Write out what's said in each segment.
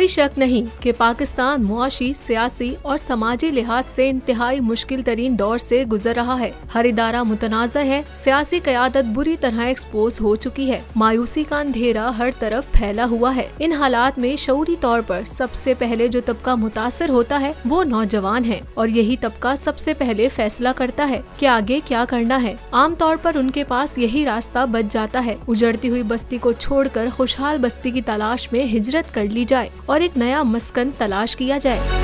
कोई शक नहीं कि पाकिस्तान मुआशी, सियासी और समाजी लिहाज से इंतहाई मुश्किल तरीन दौर से गुजर रहा है। हर इदारा मुतनाज़ है, सियासी क़यादत बुरी तरह एक्सपोज हो चुकी है, मायूसी का अंधेरा हर तरफ फैला हुआ है। इन हालात में शऊरी तौर पर सबसे पहले जो तबका मुतासर होता है वो नौजवान है, और यही तबका सबसे पहले फैसला करता है कि आगे क्या करना है। आम तौर पर उनके पास यही रास्ता बच जाता है, उजड़ती हुई बस्ती को छोड़कर खुशहाल बस्ती की तलाश में हिजरत कर ली जाए और एक नया मस्कन तलाश किया जाए।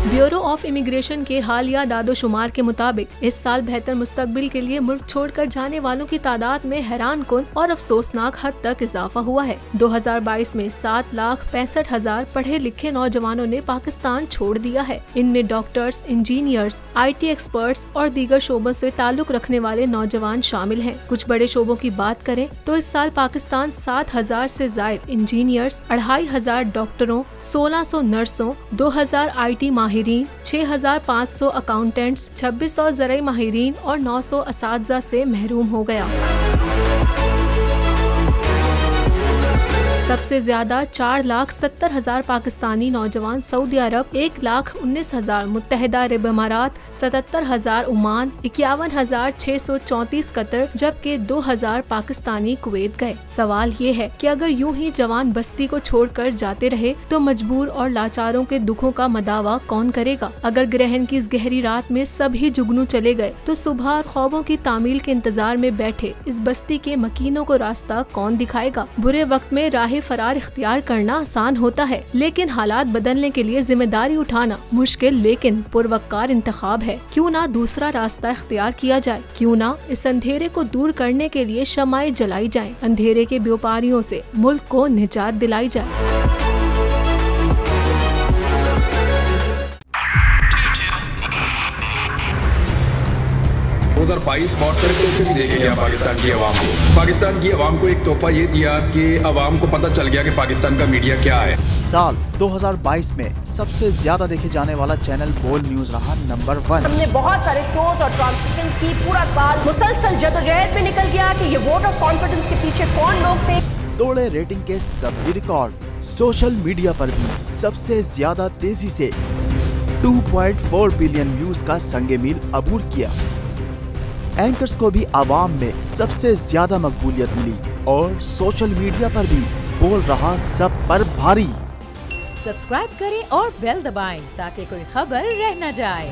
ब्यूरो ऑफ इमिग्रेशन के हालिया दादोशुमार के मुताबिक इस साल बेहतर मुस्तकबिल के लिए मुल्क छोड़कर जाने वालों की तादाद में हैरानकुन और अफसोसनाक हद तक इजाफा हुआ है। 2022 में 7,65,000 पढ़े लिखे नौजवानों ने पाकिस्तान छोड़ दिया है। इनमें डॉक्टर्स, इंजीनियर्स, IT एक्सपर्ट्स और दीगर शोबों से ताल्लुक रखने वाले नौजवान शामिल हैं। कुछ बड़े शोबों की बात करें तो इस साल पाकिस्तान 7,000 से जायद इंजीनियर्स, 2,500 डॉक्टरों, 1,600 नर्सों, 2,000 IT माहिरीन, 6,500 अकाउंटेंट्स, 2,600 ज़राई माहिरीन और 900 असातिज़ा से महरूम हो गया। सबसे ज्यादा 4,70,000 पाकिस्तानी नौजवान सऊदी अरब, 1,19,000 मुत्तहिदा अरब अमारात, 77,000 ओमान, 51,634 कतर, जबकि 2,000 पाकिस्तानी कुवैत गए। सवाल ये है कि अगर यूं ही जवान बस्ती को छोड़कर जाते रहे तो मजबूर और लाचारों के दुखों का मदावा कौन करेगा? अगर ग्रहण की इस गहरी रात में सभी जुगनू चले गए तो सुबह और ख्वाबों की तामील के इंतजार में बैठे इस बस्ती के मकीनों को रास्ता कौन दिखाएगा? बुरे वक्त में राह फरार इख्तियार करना आसान होता है, लेकिन हालात बदलने के लिए जिम्मेदारी उठाना मुश्किल लेकिन पुरवक्कार इंतखाब है। क्यों ना दूसरा रास्ता इख्तियार किया जाए? क्यों ना इस अंधेरे को दूर करने के लिए शमाएं जलाई जाएं, अंधेरे के व्यापारियों से मुल्क को निजात दिलाई जाए। 2022 बहुत सारे तोहफे भी देके गया पाकिस्तान की आवाम को। पाकिस्तान की आवाम को एक तोहफा ये दिया कि आवाम को पता चल गया कि पाकिस्तान का मीडिया क्या है। साल 2022 में सबसे ज्यादा देखे जाने वाला चैनल बोल्ड न्यूज रहा नंबर 1। हमने बहुत सारे शोज और ट्रांसमिशंस की, पूरा साल मुसलसल जदोजहद में निकल गया कि ये वोट ऑफ कॉन्फिडेंस के पीछे कौन लोग थे। तोड़े रेटिंग के सभी रिकॉर्ड। सोशल मीडिया पर भी सबसे ज्यादा तेजी से 2.4 बिलियन व्यूज का संगे मील अबूर किया। एंकर्स को भी आवाम में सबसे ज्यादा मकबूलियत मिली और सोशल मीडिया पर भी बोल रहा सब पर भारी। सब्सक्राइब करें और बेल दबाएं ताकि कोई खबर रह न जाए।